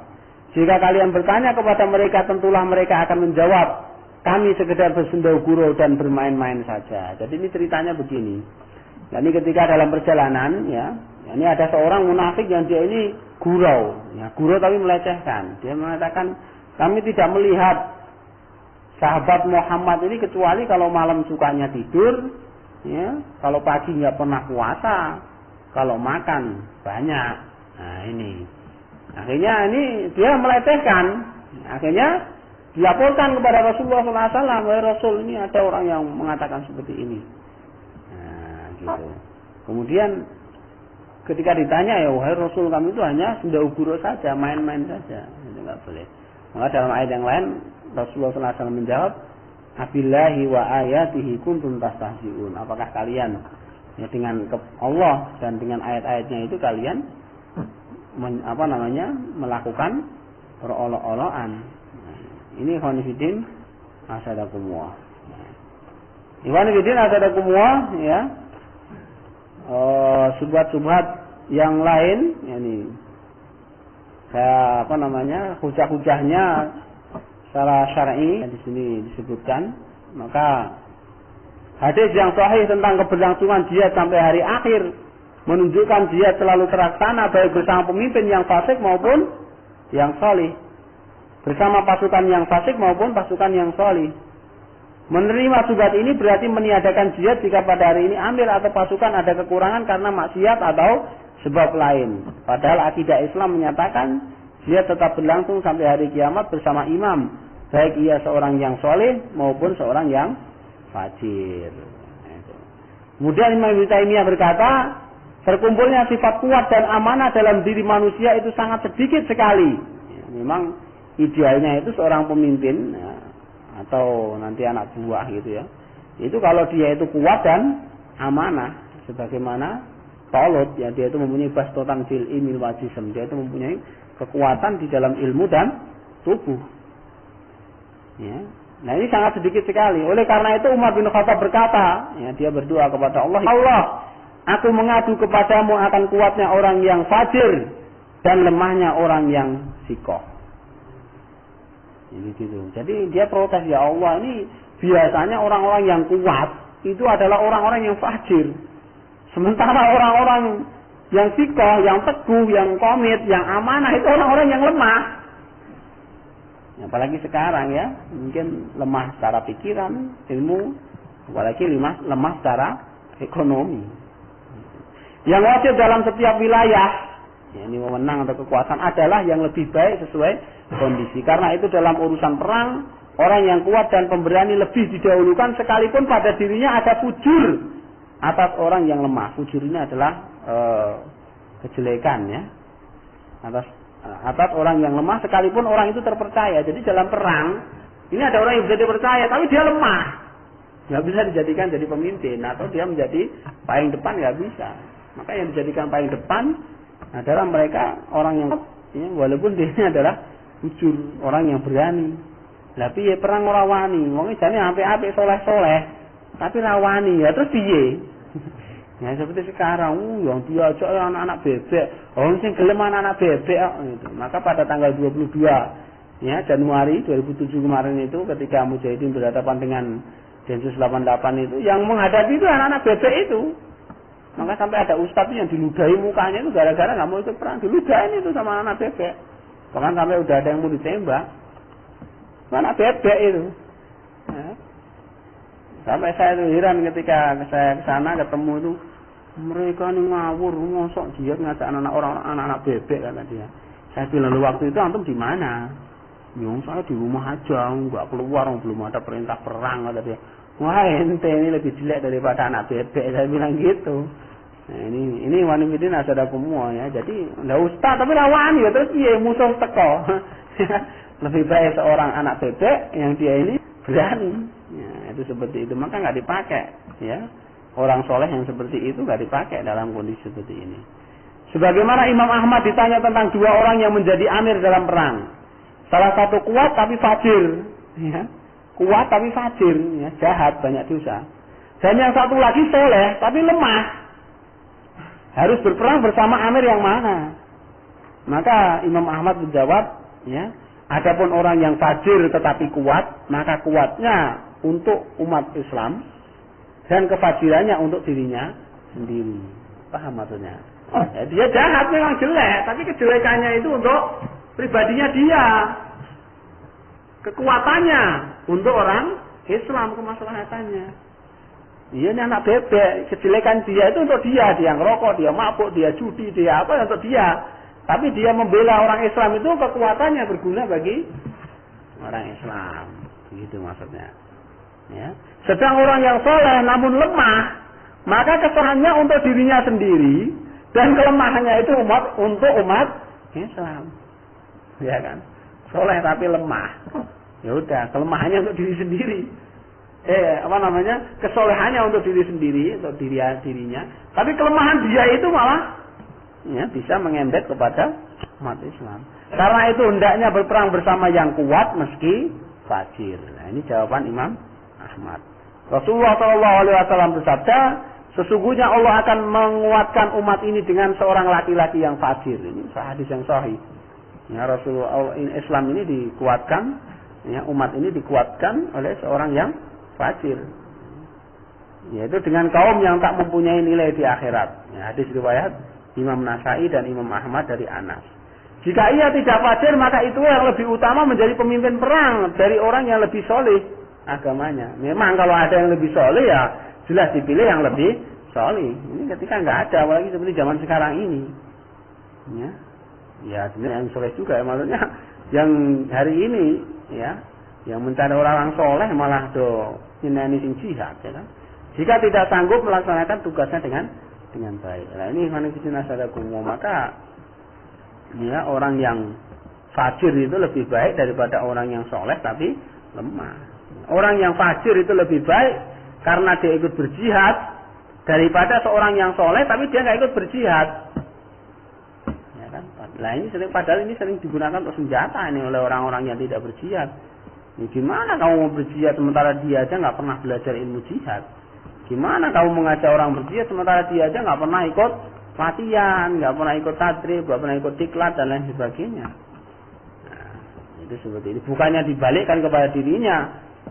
Jika kalian bertanya kepada mereka, tentulah mereka akan menjawab, kami sekedar bersendau gurau dan bermain-main saja. Jadi ini ceritanya begini. Jadi ketika dalam perjalanan, ya Ini ada seorang munafik yang dia ini gurau, ya, gurau tapi melecehkan. Dia mengatakan, kami tidak melihat sahabat Muhammad ini kecuali kalau malam sukanya tidur, ya, kalau pagi nggak pernah puasa, kalau makan banyak. Nah ini, akhirnya ini dia melecehkan, akhirnya dilaporkan kepada Rasulullah SAW, wahai Rasul, ini ada orang yang mengatakan seperti ini. Nah gitu. Kemudian ketika ditanya, ya wahai Rasul, kami itu hanya senda uguro saja, main-main saja, itu nggak boleh. Maka dalam ayat yang lain Rasulullah SAW menjawab, abillahi wa ayatihi kuntum tastahzi'un. Apakah kalian ya, dengan Allah dan dengan ayat-ayatnya itu kalian melakukan olok-olokan. Ini ikhwan fillah asadakumullah. Ikhwan fillah asadakumullah, ya. Subhat-subhat yang lain, yakni hujah-hujahnya secara syar'i di sini disebutkan. Maka hadis yang sahih tentang keberlangsungan jihad sampai hari akhir menunjukkan jihad selalu terlaksana baik bersama pemimpin yang fasik maupun yang salih, bersama pasukan yang fasik maupun pasukan yang salih. Menerima subhat ini berarti meniadakan jihad jika pada hari ini amir atau pasukan ada kekurangan karena maksiat atau sebab lain. Padahal akidah Islam menyatakan jihad tetap berlangsung sampai hari kiamat bersama imam, baik ia seorang yang soleh maupun seorang yang fajir. Kemudian Imam Ibnu Taimiyah berkata, terkumpulnya sifat kuat dan amanah dalam diri manusia itu sangat sedikit sekali. Ya, memang idealnya itu seorang pemimpin, ya, atau nanti anak buah gitu ya. Itu kalau dia itu kuat dan amanah, sebagaimana Talut, ya, dia itu mempunyai bastotan fil ilmi wal jism, dia itu mempunyai kekuatan di dalam ilmu dan tubuh. Ya. Nah ini sangat sedikit sekali. Oleh karena itu Umar bin Khattab berkata, ya, dia berdoa kepada Allah, Allah, aku mengadu kepadamu akan kuatnya orang yang fajir dan lemahnya orang yang sikoh. Gitu. Jadi dia protes, ya Allah, ini biasanya orang-orang yang kuat itu adalah orang-orang yang fajir. Sementara orang-orang yang sikoh, yang teguh, yang komit, yang amanah itu orang-orang yang lemah. Apalagi sekarang ya, mungkin lemah secara pikiran, ilmu, apalagi lemah secara ekonomi. Yang wajib dalam setiap wilayah, ya, ini wewenang atau kekuasaan adalah yang lebih baik sesuai kondisi. Karena itu dalam urusan perang, orang yang kuat dan pemberani lebih didahulukan sekalipun pada dirinya ada fujur atas orang yang lemah. Fujur ini adalah kejelekan, ya, atas orang yang lemah sekalipun orang itu terpercaya. Jadi dalam perang ini ada orang yang bisa dipercaya tapi dia lemah, nggak bisa dijadikan jadi pemimpin, atau dia menjadi paling depan, nggak bisa. Maka yang dijadikan paling depan adalah mereka orang yang, ya, walaupun dia adalah fujur, orang yang berani. Tapi ya perang ora wani, wong jane apik-apik soleh-soleh tapi ra wani, ya terus piye? Ya seperti sekarang, yang diajak anak-anak bebek, orang sing gelem anak-anak bebek, gitu. Maka pada tanggal 22 ya Januari 2007 kemarin itu, ketika Mujahidin berhadapan dengan Densus 88 itu, yang menghadapi itu anak-anak bebek itu. Maka sampai ada ustadz yang diludahi mukanya itu gara-gara nggak mau ikut perang, diludahin itu sama anak bebek. Bahkan sampai udah ada yang mau ditembak, anak bebek itu. Ya. Sampai saya itu heran ketika saya ke sana ketemu itu, mereka ini ngawur, mosok dia ngajak anak-anak bebek, kata dia. Saya bilang, waktu itu antum di mana? Yang saya di rumah aja, nggak keluar, belum ada perintah perang, kata dia. Wah, ente ini lebih jelek daripada anak bebek, saya bilang gitu. Nah, ini wanita asadakumullah, ya. Jadi nggak ustaz tapi lawan ya, terus iya musuh teko. Lebih baik seorang anak bebek yang dia ini berani. Ya, itu seperti itu, maka nggak dipakai, ya. Orang soleh yang seperti itu nggak dipakai dalam kondisi seperti ini. Sebagaimana Imam Ahmad ditanya tentang dua orang yang menjadi amir dalam perang. Salah satu kuat tapi fajir, ya. Kuat tapi fajir, ya, jahat, banyak dosa. Dan yang satu lagi soleh tapi lemah. Harus berperang bersama amir yang mana? Maka Imam Ahmad menjawab, ya, adapun orang yang fajir tetapi kuat, maka kuatnya untuk umat Islam dan kefajirannya untuk dirinya sendiri. Paham maksudnya? Ya, dia jahat memang jelek, tapi kejelekannya itu untuk pribadinya dia. Kekuatannya untuk orang Islam, kemaslahatannya. Iya, ini anak bebek, kejelekan dia itu untuk dia ngerokok, dia mabuk, dia judi, dia apa untuk dia. Tapi dia membela orang Islam itu kekuatannya berguna bagi orang Islam. Begitu maksudnya. Ya. Sedang orang yang soleh namun lemah, maka kesalahannya untuk dirinya sendiri dan kelemahannya itu untuk umat Islam. Ya kan? Soleh tapi lemah. Ya udah, kelemahannya untuk diri sendiri. Kesolehannya untuk diri sendiri, untuk dirinya. Tapi kelemahan dia itu malah ya, bisa mengendek kepada umat Islam. Karena itu hendaknya berperang bersama yang kuat meski fajir. Nah, ini jawaban Imam Ahmad. Rasulullah SAW bersabda, sesungguhnya Allah akan menguatkan umat ini dengan seorang laki-laki yang fajir. Ini hadis yang sahih. Ya, Rasulullah Islam ini dikuatkan, ya, umat ini dikuatkan oleh seorang yang fajir. Yaitu dengan kaum yang tak mempunyai nilai di akhirat. Ya, hadis riwayat Imam Nasai dan Imam Ahmad dari Anas. Jika ia tidak fajir, maka itu yang lebih utama menjadi pemimpin perang dari orang yang lebih soleh agamanya. Memang kalau ada yang lebih soleh ya jelas dipilih yang lebih soleh. Ini ketika nggak ada, apalagi seperti zaman sekarang ini. Ya sebenarnya yang soleh juga ya, maksudnya yang hari ini ya, yang mencari orang soleh malah do ini sing jihad, ya kan? Jika tidak sanggup melaksanakan tugasnya dengan baik. Nah ini manifestasi nasadakum, maka ya orang yang fajir itu lebih baik daripada orang yang soleh tapi lemah. Orang yang fajir itu lebih baik karena dia ikut berjihad daripada seorang yang soleh tapi dia nggak ikut berjihad. Ya kan? Nah ini padahal ini sering digunakan untuk senjata ini oleh orang-orang yang tidak berjihad. Ini gimana kamu mau berjihad sementara dia aja nggak pernah belajar ilmu jihad? Gimana kamu mengajak orang berjihad sementara dia aja nggak pernah ikut latihan, nggak pernah ikut tadrib, nggak pernah ikut diklat dan lain sebagainya. Nah, itu seperti ini. Bukannya dibalikkan kepada dirinya,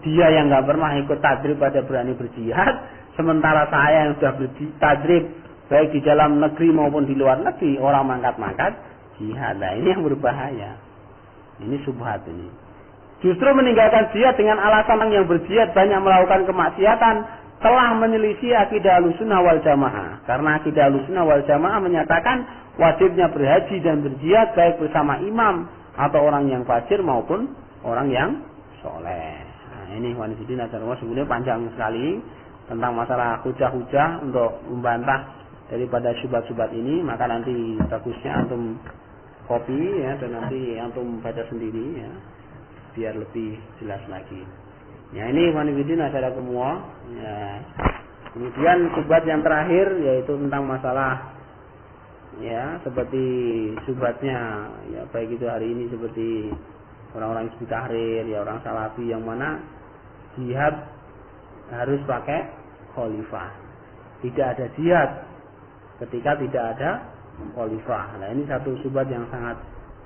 dia yang nggak pernah ikut tadrib pada berani berjihad, sementara saya yang sudah bertadrib baik di dalam negeri maupun di luar negeri orang mangkat-mangkat jihad. Nah ini yang berbahaya. Ini subhat ini. Justru meninggalkan jihad dengan alasan yang berjihad banyak melakukan kemaksiatan telah menyelisih akidah Ahlussunnah wal Jamaah. Karena akidah Ahlussunnah wal Jamaah menyatakan wajibnya berhaji dan berjihad baik bersama imam atau orang yang fajir maupun orang yang soleh. Nah, ini wanifidin acaranya sebenarnya panjang sekali tentang masalah hujah-hujah untuk membantah daripada syubhat-syubhat ini. Maka nanti bagusnya antum copy ya, dan nanti antum baca sendiri ya, biar lebih jelas lagi. Ya ini wanifidin acara semua. Ya. Kemudian subhat yang terakhir yaitu tentang masalah ya seperti subhatnya ya baik itu hari ini seperti orang-orang Hizbut Tahrir ya, orang Salafi yang mana jihad harus pakai khalifah. Tidak ada jihad ketika tidak ada khalifah. Nah ini satu subhat yang sangat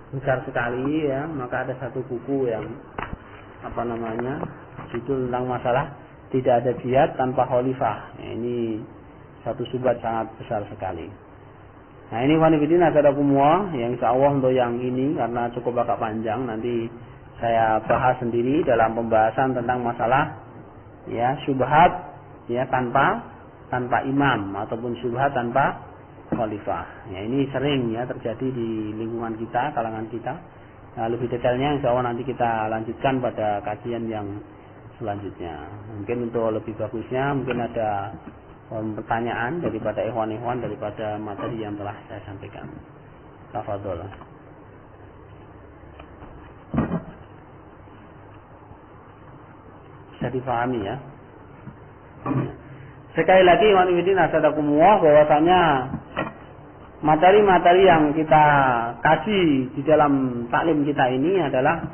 besar sekali ya. Maka ada satu buku yang judul tentang masalah tidak ada jihad tanpa khalifah. Nah, ini satu subhat sangat besar sekali. Nah ini wanifidin agadakumullah yang insyaallah untuk yang ini karena cukup agak panjang nanti saya bahas sendiri dalam pembahasan tentang masalah ya syubhat ya tanpa imam ataupun syubhat tanpa khalifah. Ya ini sering ya terjadi di lingkungan kita, kalangan kita. Nah, lebih detailnya insyaallah nanti kita lanjutkan pada kajian yang selanjutnya. Mungkin untuk lebih bagusnya mungkin ada pertanyaan daripada ikhwan-ikhwan daripada materi yang telah saya sampaikan. Tafadhol. Bisa difahami ya. Sekali lagi ikhwan-ikhwan asadakumullah bahwasanya materi-materi yang kita kaji di dalam taklim kita ini adalah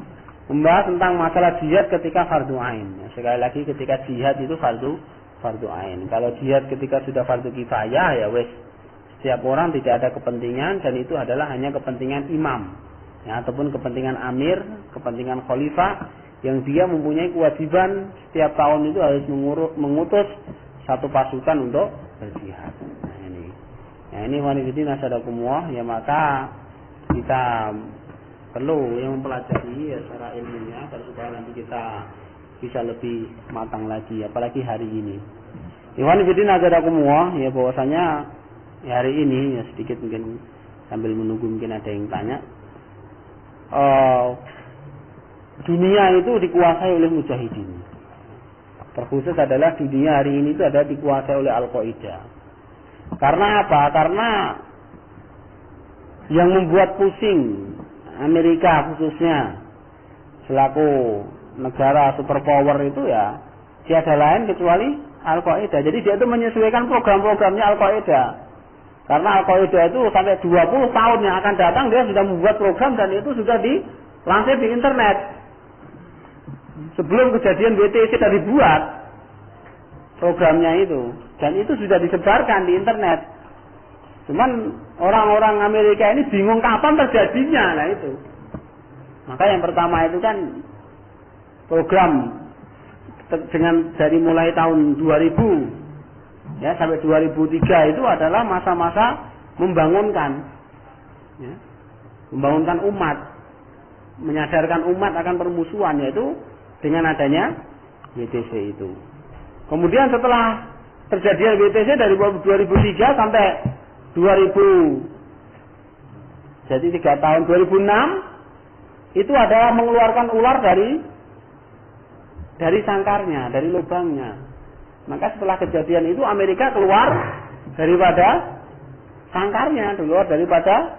membahas tentang masalah jihad ketika fardu ain. Sekali lagi ketika jihad itu fardu ain. Kalau jihad ketika sudah fardu kifayah ya wes setiap orang tidak ada kepentingan dan itu adalah hanya kepentingan imam ya, ataupun kepentingan amir, kepentingan khalifah yang dia mempunyai kewajiban setiap tahun itu harus mengutus satu pasukan untuk berjihad. Nah, ini. Ya, Nah, ini wanifidin asadakumullah, ya maka kita perlu yang mempelajari ya secara ilmiah supaya nanti kita bisa lebih matang lagi, apalagi hari ini. Wanifidin asadakumullah, ya bahwasanya ya hari ini ya sedikit mungkin sambil menunggu mungkin ada yang tanya. Dunia itu dikuasai oleh mujahidin. Terkhusus adalah dunia hari ini itu ada dikuasai oleh Al-Qaeda. Karena apa? Karena yang membuat pusing Amerika khususnya selaku negara superpower itu ya tiada lain kecuali Al-Qaeda. Jadi dia itu menyesuaikan program-programnya Al-Qaeda. Karena Al-Qaeda itu sampai 20 tahun yang akan datang dia sudah membuat program dan itu sudah dilansir di internet. Sebelum kejadian WTC sudah dibuat programnya itu dan itu sudah disebarkan di internet. Cuman orang-orang Amerika ini bingung kapan terjadinya. Nah itu. Maka yang pertama itu kan program dengan dari mulai tahun 2000 ya sampai 2003 itu adalah masa-masa membangunkan ya, membangunkan umat, menyadarkan umat akan permusuhan, yaitu dengan adanya WTC itu. Kemudian setelah terjadinya WTC dari 2003 sampai 2000, jadi 3 tahun, 2006 itu adalah mengeluarkan ular dari sangkarnya, dari lubangnya. Maka setelah kejadian itu Amerika keluar daripada sangkarnya, keluar daripada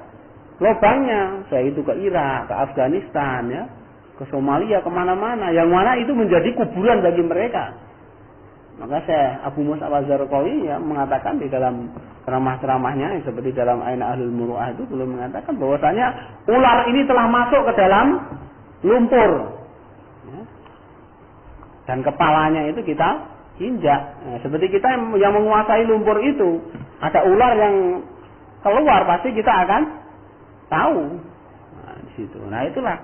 lubangnya, yaitu ke Irak, ke Afghanistan, ya, ke Somalia, kemana-mana, yang mana itu menjadi kuburan bagi mereka. Maka saya Abu Mus'ab Az-Zarqawi ya mengatakan di dalam ceramah-ceramahnya seperti dalam Aina Ahlul Muru'ah itu belum mengatakan bahwasanya ular ini telah masuk ke dalam lumpur ya. Dan kepalanya itu kita injak. Nah, seperti kita yang menguasai lumpur itu, ada ular yang keluar pasti kita akan tahu. Nah, di situ. Nah, itulah.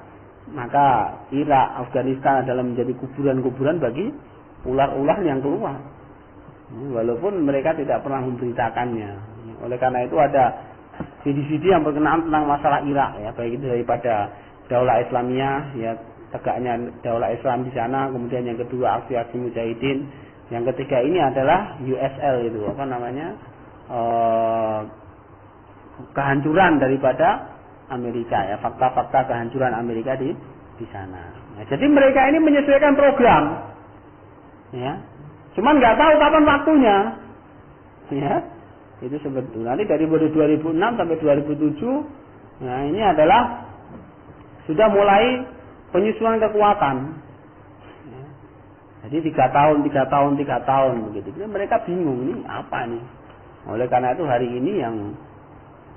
Maka Irak, Afghanistan adalah menjadi kuburan-kuburan bagi ular-ular yang keluar. Walaupun mereka tidak pernah memberitakannya. Oleh karena itu ada CD-CD yang berkenaan tentang masalah Irak ya, baik itu daripada Daulah Islamiyah ya, tegaknya Daulah Islam di sana, kemudian yang kedua aksi-aksi mujahidin, yang ketiga ini adalah USL itu apa namanya? Kehancuran daripada Amerika ya, fakta-fakta kehancuran Amerika di sana. Nah, jadi mereka ini menyesuaikan program, ya. Cuman nggak tahu kapan waktunya, ya. Itu sebetulnya nanti dari 2006 sampai 2007, nah ini adalah sudah mulai penyusunan kekuatan. Ya. Jadi 3 tahun begitu. Jadi mereka bingung ini apa nih. Oleh karena itu hari ini yang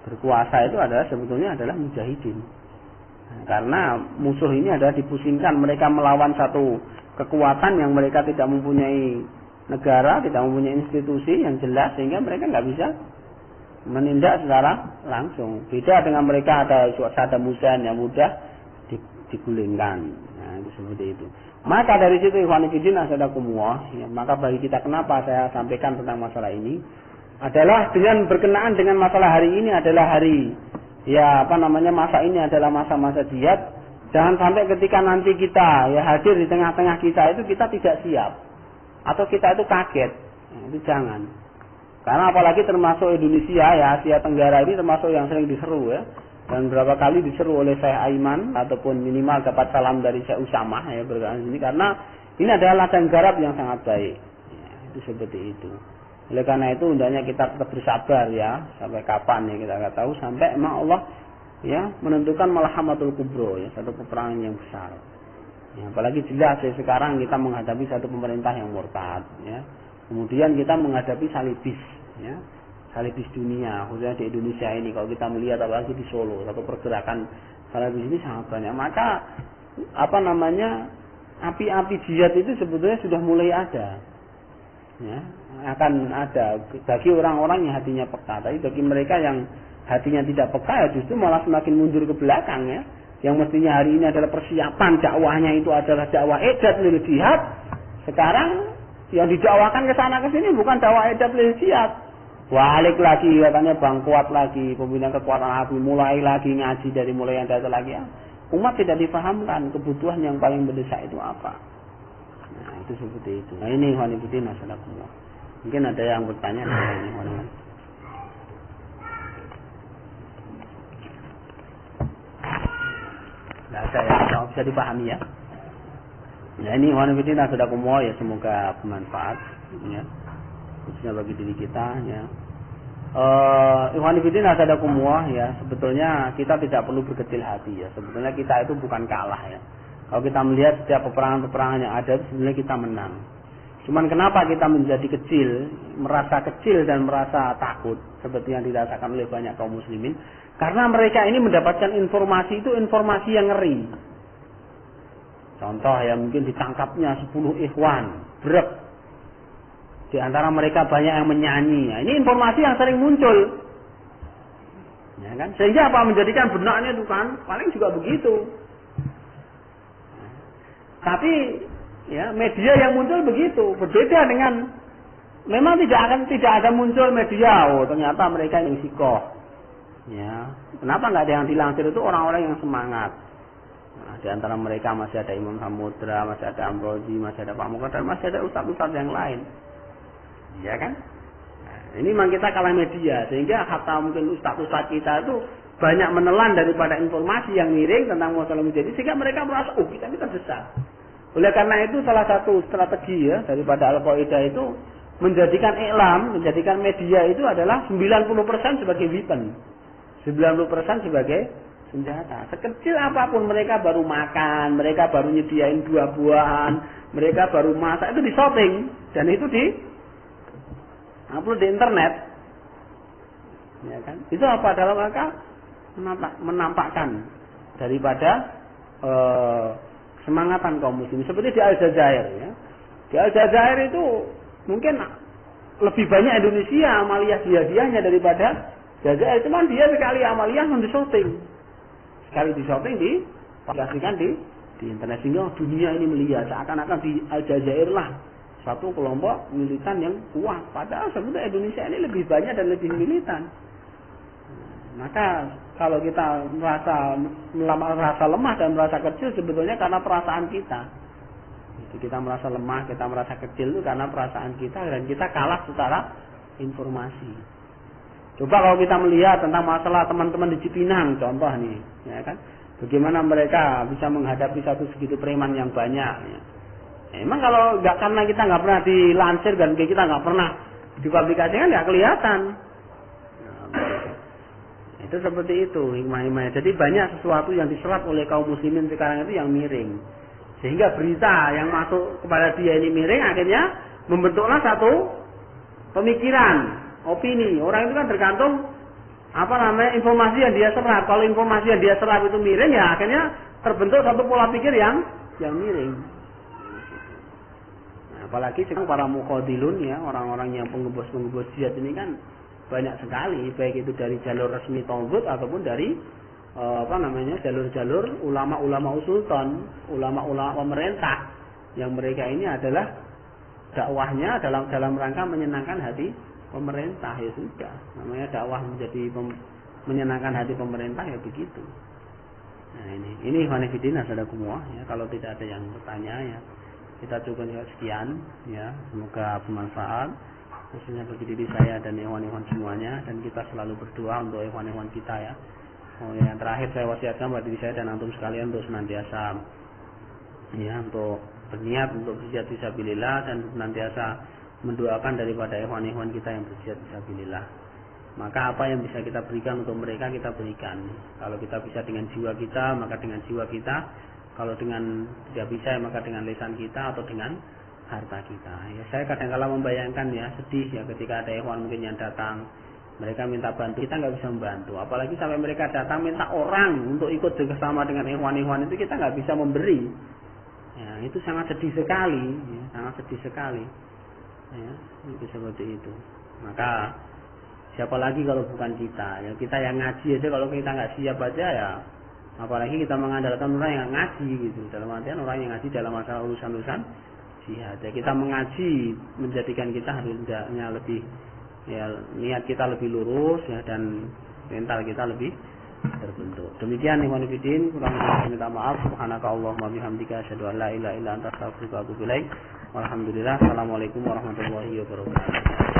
berkuasa itu adalah sebetulnya adalah mujahidin. Nah, karena musuh ini adalah dipusingkan, mereka melawan satu kekuatan yang mereka tidak mempunyai negara, tidak mempunyai institusi yang jelas, sehingga mereka nggak bisa menindak secara langsung. Beda dengan mereka ada Saddam Hussein yang mudah digulingkan. Nah, itu seperti itu. Maka dari situ ikhwan fillah asadakumullah, ya, maka bagi kita kenapa saya sampaikan tentang masalah ini adalah dengan berkenaan dengan masalah hari ini adalah hari ya apa namanya masa ini adalah masa-masa jihad. Jangan sampai ketika nanti kita ya hadir di tengah-tengah kita itu kita tidak siap atau kita itu kaget. Nah, itu jangan. Karena apalagi termasuk Indonesia ya, Asia Tenggara ini termasuk yang sering diseru ya. Dan berapa kali diseru oleh Syekh Aiman ataupun minimal dapat salam dari Syekh Usamah ya berkenaan ini, karena ini adalah ladang garap yang sangat baik. Ya, itu seperti itu. Oleh karena itu hendaknya kita tetap bersabar ya, sampai kapan ya kita nggak tahu, sampai emang Allah ya menentukan malhamatul kubro ya, satu peperangan yang besar. Ya, apalagi jelas ya, sekarang kita menghadapi satu pemerintah yang murtad ya. Kemudian kita menghadapi salibis ya. Salibis dunia, khususnya di Indonesia ini kalau kita melihat apalagi di Solo, satu pergerakan salibis ini sangat banyak. Maka apa namanya? Api-api jihad itu sebetulnya sudah mulai ada. Ya, akan ada bagi orang-orang yang hatinya peka. Tapi bagi mereka yang hatinya tidak peka ya justru malah semakin mundur ke belakang ya. Yang mestinya hari ini adalah persiapan dakwahnya itu adalah dakwah i'dad lil jihad. Sekarang yang didakwakan ke sana ke sini bukan dakwah i'dad lil jihad. balik lagi katanya bangkuat lagi, pembinaan kekuatan hati, mulai lagi ngaji dari mulai yang data lagi ya. Umat tidak dipahamkan kebutuhan yang paling mendesak itu apa. Nah itu seperti itu. Nah ini wanita nasakumullah. Mungkin ada yang bertanya dari ini wanita. Nah saya bisa dipahami ya. Nah ini wanita nasakumullah ya, semoga bermanfaat ya. Khususnya bagi diri kita ya. Ikhwan fillah nasadakumullah ya, sebetulnya kita tidak perlu berkecil hati ya. Sebetulnya kita itu bukan kalah ya. Kalau kita melihat setiap peperangan-peperangan yang ada, sebenarnya kita menang. Cuman kenapa kita menjadi kecil, merasa kecil dan merasa takut seperti yang dirasakan oleh banyak kaum muslimin? Karena mereka ini mendapatkan informasi itu informasi yang ngeri. Contoh ya, mungkin ditangkapnya 10 ikhwan, brek. Di antara mereka banyak yang menyanyi. Nah, ini informasi yang sering muncul. Ya kan? Sehingga apa menjadikan benaknya itu kan paling juga begitu. Tapi ya media yang muncul begitu, berbeda dengan memang tidak ada muncul media. Oh, ternyata mereka yang sikoh. Ya. Kenapa nggak ada yang dilansir itu orang-orang yang semangat. Nah, di antara mereka masih ada Imam Samudra, masih ada Amrozi, masih ada Pak Muqaddar, masih ada ustaz-ustaz yang lain. Ya kan? Nah, ini memang kita kalah media, sehingga hatta mungkin ustaz-ustaz kita itu banyak menelan daripada informasi yang miring tentang masalah menjadi, sehingga mereka merasa, oh kita ini tersesat. Oleh karena itu salah satu strategi ya daripada Al-Qaeda itu menjadikan iklam, menjadikan media itu adalah 90% sebagai weapon, 90% sebagai senjata. Sekecil apapun mereka baru makan, mereka baru nyediain buah-buahan, mereka baru masak, itu di shooting dan itu di upload di internet, ya kan? Itu apa dalam rangka menampakkan daripada semangatan kaum muslim. Seperti di Aljazair, ya. Di Aljazair itu mungkin lebih banyak Indonesia amaliyah jihadiyahnya daripada Jazair. Cuman dia sekali amaliyah di shooting, sekali di shooting dikasihkan di internet, sehingga dunia ini melihat seakan-akan di Aljazair lah satu kelompok militan yang kuat. Padahal sebetulnya Indonesia ini lebih banyak dan lebih militan. Maka kalau kita merasa lemah dan merasa kecil, sebetulnya karena perasaan kita. Jadi kita merasa lemah, kita merasa kecil itu karena perasaan kita dan kita kalah secara informasi. Coba kalau kita melihat tentang masalah teman-teman di Cipinang, contoh nih, ya kan? Bagaimana mereka bisa menghadapi satu segitu preman yang banyak. Ya. Emang kalau nggak, karena kita nggak pernah dilansir dan kita nggak pernah dipublikasikan, nggak kelihatan. Itu seperti itu hikmah-hikmahnya. Jadi banyak sesuatu yang diserap oleh kaum muslimin sekarang itu yang miring, sehingga berita yang masuk kepada dia ini miring, akhirnya membentuklah satu pemikiran, opini. Orang itu kan tergantung informasi yang dia serap. Kalau informasi yang dia serap itu miring, ya akhirnya terbentuk satu pola pikir yang miring. Apalagi sekarang para muqadilun ya, orang-orang yang pengebos-pengebos jihad ini kan banyak sekali, baik itu dari jalur resmi Tauhid ataupun dari jalur-jalur ulama-ulama usultan, ulama-ulama pemerintah, yang mereka ini adalah dakwahnya dalam rangka menyenangkan hati pemerintah. Ya sudah, namanya dakwah menjadi menyenangkan hati pemerintah ya begitu. Nah ini wanifidina sadakumullah ya. Kalau tidak ada yang bertanya ya, kita cukup sekian ya, semoga bermanfaat khususnya bagi diri saya dan ikhwan-ikhwan semuanya, dan kita selalu berdoa untuk ikhwan-ikhwan kita ya. Yang terakhir saya wasiatkan buat diri saya dan antum sekalian untuk senantiasa ya, untuk berniat untuk berjihad fisabilillah dan senantiasa mendoakan daripada ikhwan-ikhwan kita yang berjihad fisabilillah. Maka apa yang bisa kita berikan untuk mereka kita berikan. Kalau kita bisa dengan jiwa kita, maka dengan jiwa kita. Kalau dengan tidak bisa, maka dengan lisan kita atau dengan harta kita. Ya, saya kadang-kala membayangkan ya, sedih ya ketika ada ikhwan mungkin yang datang, mereka minta bantu, kita nggak bisa membantu. Apalagi sampai mereka datang minta orang untuk ikut bersama dengan ikhwan-ikhwan, itu kita nggak bisa memberi. Ya, itu sangat sedih sekali, ya, sangat sedih sekali. Ya, itu seperti itu. Maka siapa lagi kalau bukan kita? Ya, kita yang ngaji aja kalau kita nggak siap aja ya. Apalagi kita mengandalkan orang yang ngaji gitu. Dalam artian orang yang ngaji dalam masalah urusan-urusan jihad. Ya, kita mengaji menjadikan kita hendaknya lebih ya niat kita lebih lurus ya, dan mental kita lebih terbentuk. Demikian ikhwan fillah, kurang lebih minta maaf. Subhanakallahumma bihamdika asyhadu an la ilaha illa anta astaghfiruka wa atubu ilaik. Walhamdulillah. Assalamualaikum warahmatullahi wabarakatuh.